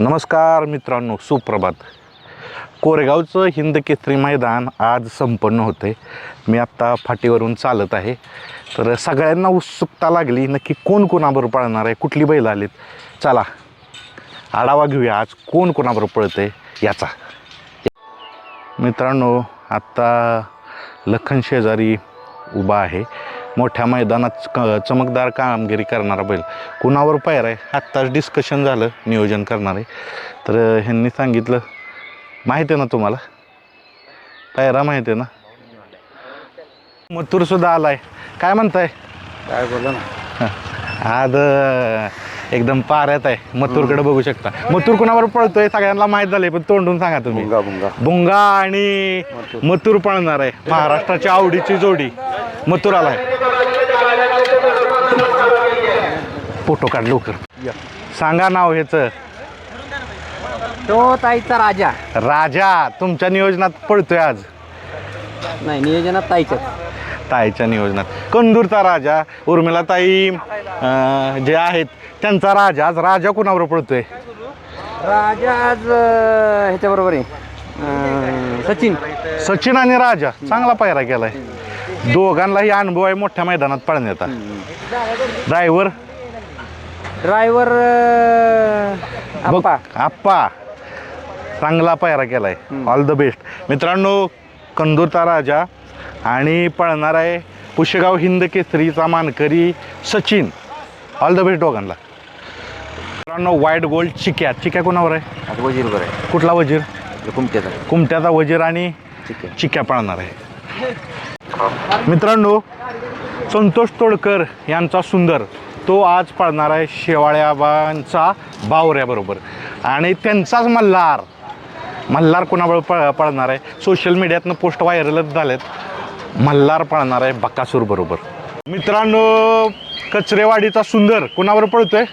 नमस्कार मित्रांनो, सुप्रभात. कोरेगावचं हिंद केसरी मैदान आज संपन्न होते. मी आत्ता फाटीवरून चालत आहे. तर सगळ्यांना उत्सुकता लागली, नक्की कोण कोणाबरोबर पळणार आहे, कुठली बैल आलीत. चला आढावा घेऊया आज कोण कोणाबरोबर पळते याचा. मित्रांनो, आत्ता लखन शेजारी उभा आहे. मोठ्या मैदानात चमकदार कामगिरी करणारा बैल कुणावर पायरा आहे आत्ताच डिस्कशन झालं नियोजन करणार आहे. तर ह्यांनी सांगितलं, माहिती आहे ना तुम्हाला, पायरा माहिती आहे ना. मथुरसुद्धा आलाय. काय म्हणताय? काय बोला ना. आज एकदम पाऱ्यात आहे. मथुरकडे बघू शकता. मथुर कुणावर पळतोय सगळ्यांना माहीत झालंय, पण तोंडून सांगा तुम्ही. भुंगा आणि मथुर पळणार आहे. महाराष्ट्राच्या आवडीची जोडी मथुर आलाय. फोटो काढ लवकर. सांगा नाव ह्याचं. तो ताईचा राजा. राजा तुमच्या नियोजनात पळतोय आज? नाही, नियोजनात ताईच्या नियोजनात. कंदूरचा राजा उर्मिला ताई जे आहेत त्यांचा राजा. आज राजा कुणावर पळतोय? राजा आज ह्याच्याबरोबर आहे, सचिन आणि राजा. चांगला पायरा केलाय. दोघांनाही अनुभव आहे मोठ्या मैदानात पळण्याचा. ड्रायव्हर आप्पा चांगला पायरा केलाय. ऑल द बेस्ट मित्रांनो. कंदूरचा राजा आणि पळणार आहे पुशेगाव हिंद केसरीचा मानकरी सचिन. ऑल द बेस्ट दोघांना. मित्रांनो, व्हाईट गोल्ड चिक्या कोणावर आहे? वजीरवर आहे. कुठला वजीर? कुमट्याचा वजीर आणि चिक्या पळणार आहे. मित्रांनो, संतोष तोडकर यांचा सुंदर तो आज पळणार आहे शेवाळ्याबांचा बावऱ्याबरोबर. आणि त्यांचाच मल्हार कोणाबरोबर पळणार आहे? सोशल मीडियातनं पोस्ट व्हायरलच झालेत. मल्हार पळणार आहे बकासूर बरोबर. मित्रांनो, कचरेवाडीचा सुंदर कोणावर पळतोय?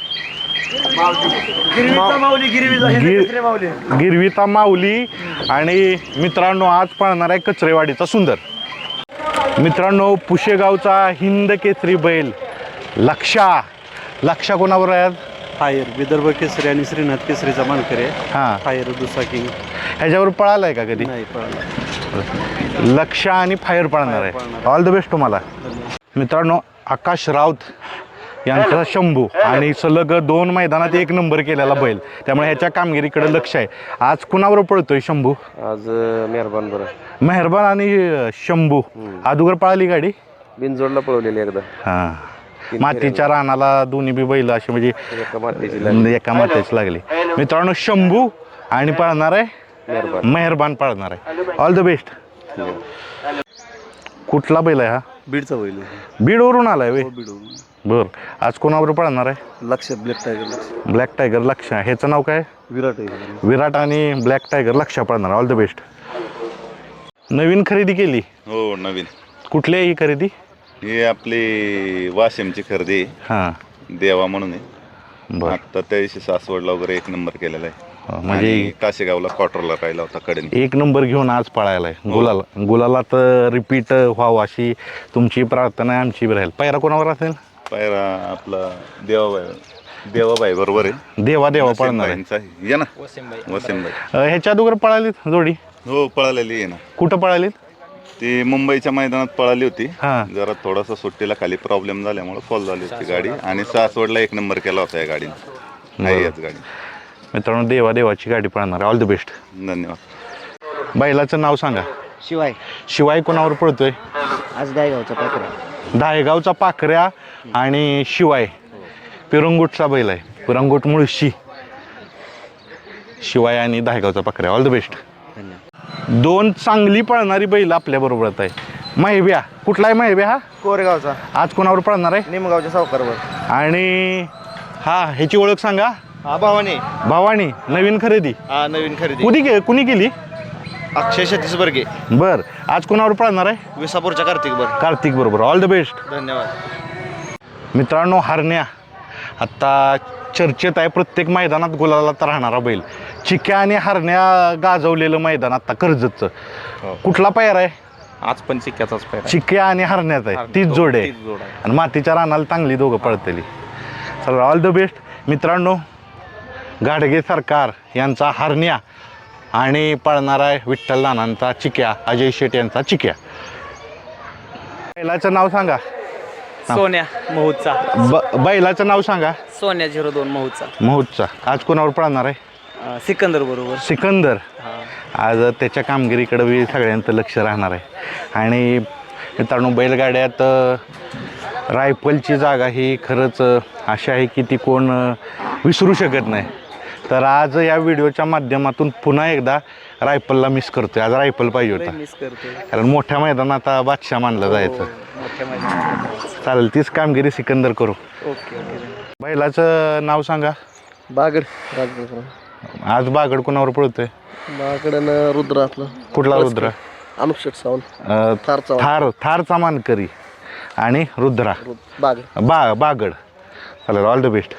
गिरवीचा माऊली. आणि मित्रांनो, आज पळणार आहे कचरेवाडीचा सुंदर. मित्रांनो, पुशेगावचा हिंद केसरी बैल लक्षा कोणावर आहे? फायर विदर्भ केसरी आणि श्रीनाथ केसरीचा मानकरी आहे. हां, फायर दुसरा किंग. ह्याच्यावर पळालाय का कधी? नाही पळाला. लक्षा आणि फायर पळणार आहे. ऑल द बेस्ट तुम्हाला. मित्रांनो, आकाश राऊत यांचा शंभू आणि सलग 2 मैदानात 1 नंबर केलेला बैल, त्यामुळे ह्याच्या कामगिरीकडे लक्ष आहे. आज कुणावर पळतोय शंभू? आज मेहरबान आणि शंभू. अगोदर पळाली गाडी बिनजोडला पळवलेली एकदा. हां, मातीच्या रानाला दोन्ही बी बैल अशी म्हणजे एका मातीची लागली. मित्रांनो, शंभू आणि पळणार आहे मेहरबान पळणार आहे. All the best. कुठला बैल आहे हा? बीडचा बैल. बीडवरून आलाय वे? बीडवरून. बर, आज कोणावर पळणार आहे? लक्ष ब्लॅक टायगर लक्ष. ह्याचं नाव काय? विराट आणि ब्लॅक टायगर लक्ष पळणार. All the best. नवीन खरेदी केली? हो, नवीन. कुठली आहे ही खरेदी? ही आपली वाशिमची खरेदी. हां, देवा म्हणून आहे. बरं. आता त्या दिवशी सासवडला वगैरे 1 नंबर केलेला आहे. म्हणजे काशेगावला क्वार्टरला राहिला होता कडेने. 1 नंबर घेऊन आज पळायला आहे. गुलाला तर रिपीट व्हावं अशी तुमची प्रार्थना आहे, आमची राहील. पायरा कोणावर असेल? पायरा आपला देवाबाई बरोबर आहे. देवा पळणार आहे. ये ना वसीमबाई. ह्याच्या अगोदर पळालीत जोडी? हो, पळालेली आहे ना. कुठं पळालीत? ती मुंबईच्या मैदानात पळाली होती. हां, जरा थोडासा सुट्टीला खाली प्रॉब्लेम झाल्यामुळे फॉल झाली होती गाडी. आणि सासवडला 1 नंबर केला होता या गाडीने. याच गाडी. मित्रांनो, देवाची गाडी पळणार. All the best. धन्यवाद. बैलाचं नाव सांगा. शिवाय कोणावर पळतोय? आज दायगावचा पाकरा. धायगावचा पाखऱ्या आणि शिवाय पिरंगुटचा बैल आहे. पिरंगुट मुळशी. शिवाय आणि धायगावचा पाखऱ्या. All the best. 2 चांगली पळणारी बैल आपल्या बरोबर आहे. महिब्या कुठला आहे? महिब्या हा कोरेगावचा. आज कोणावर पळणार आहे? निमगावच्या सावकारवर. आणि हा ह्याची ओळख सांगा. भावानी. नवीन खरेदी. नवीन खरेदी. कुणी केली? अक्षय छत्तीसबर्गे. बर, आज कोणावर पळणार आहे? विसापूरच्या कार्तिक बरोबर. All the best. धन्यवाद. मित्रांनो, हरण्या आत्ता चर्चेत आहे. प्रत्येक मैदानात गुलाला तर राहणारा बैल. चिक्या आणि हरण्या गाजवलेलं मैदान आता कर्जतचं. कुठला पायरा आहे? आज पण चिक्क्याचाच पायरा. चिक्या आणि हरण्याचा आहे. तीच जोड आहे. आणि मातीच्या रानाला चांगली दोघं पळतली. चला, ऑल द बेस्ट मित्रांनो. गाडगे सरकार यांचा हरण्या आणि पळणारा आहे विठ्ठल नानांचा चिक्या, अजय शेट यांचा चिक्या. बैलाचं नाव सांगा. सोन्या महूदचा. बैलाचं नाव सांगा. सोन्या 02 महूदचा. महूदचा. आज कोणावर पळणार आहे? सिकंदर बरोबर. सिकंदर. आज त्याच्या कामगिरीकडे बी सगळ्यांचं लक्ष राहणार आहे. आणि मित्रांनो, बैलगाड्यात रायफलची जागा ही खरंच अशी आहे की ती कोण विसरू शकत नाही. तर आज या व्हिडिओच्या माध्यमातून पुन्हा एकदा रायफलला मिस करतोय. आज रायफल पाहिजे होता, मिस करतोय. कारण मोठ्या मैदानात आता बादशाह मानलं जायचं. मोठ्या मैदानात. चालेल, तीच कामगिरी सिकंदर करू. Okay okay. बैलाचं नाव सांगा. बागड राजपूर. आज बागड कोणावर पळतोय? बागडनं रुद्र आपलं. कुठला रुद्र? अनुपशेट सावंत. थारचा मानकरी आणि रुद्रा. बागड. चालेल, ऑल द बेस्ट.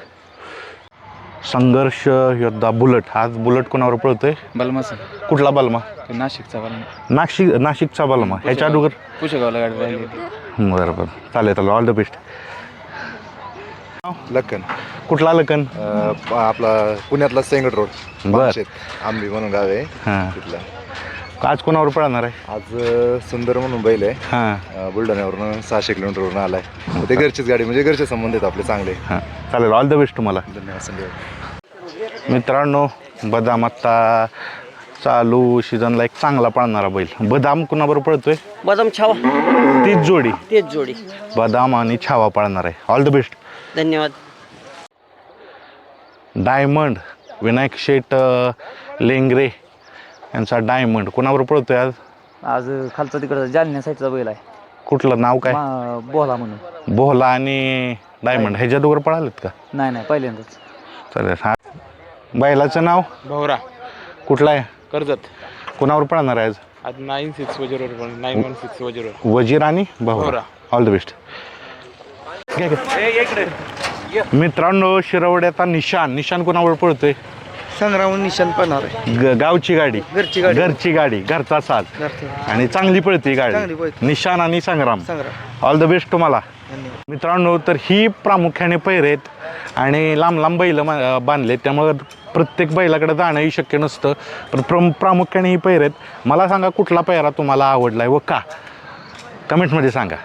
संघर्ष योद्धा बुलट. आज बुलट कोणावर पळतोय? बलमाचा. कुठला बलमा? नाशिकचा बलमा. नाशिकचा बलमा. ह्याच्या अगोदर पुशेगावला गाडी राहिली. बरोबर. चालेल, ऑल द बेस्ट. लक्कन. कुठला लखन? आपला पुण्यातला सेंगड रोड. बर. आंबी म्हणून गाव आहे हां. तिथला. आज कोणावर पळणार आहे? आज सुंदर म्हणून बैल आहे. हां बुलढाण्यावरून 600 किलोमीटरवरून आलाय. ते घरचीच गाडी, म्हणजे घरचे संबंध आहेत आपले चांगले. हां. चालेल, ऑल द बेस्ट तुम्हाला. धन्यवाद संजय. मित्रांनो, बदाम आत्ता चालू सीझनला एक चांगला पळणारा बैल. बदाम कुणाबरोबर पळतोय? बदाम छावा. तीच जोडी. तेच जोडी. बदाम आणि छावा पळणार आहे. All the best. धन्यवाद. डायमंड. विनायक शेट लेंगरे यांचा डायमंड कोणावर पळतोय आज? आज खालचा तिकडं जालन्या साईडचा बैल आहे. कुठलं नाव काय? बोला म्हणून. बोहला आणि डायमंड ह्याच्या दोघं पळालेत का? नाही पहिल्यांदाच. चालेल. हा, बैलाचं नाव? भवरा. कुठला आहे? कर्जत. कोणावर पळणार आहे आज? आज 96 वजीरवर 916 वजीरवर. वजीर आणि भवरा. All the best. मित्रांनो, शिरवड्याचा निशान कोणावर पळतोय? संग्राम निशान पडणार आहे. गावची गाडी. घरची गाडी. घरचा साज. आणि चांगली पळते चांगली गाडी. पळते. निशान आणि संग्राम. ऑल द बेस्ट तुम्हाला. मित्रांनो, तर ही प्रामुख्याने पैर आहेत आणि लांब बैल बांधले, त्यामुळं प्रत्येक बैलाकडे जाणंही शक्य नसतं. पण प्रामुख्याने ही पैर आहेत. मला सांगा, कुठला पैरा तुम्हाला आवडलाय व का? कमेंटमध्ये सांगा.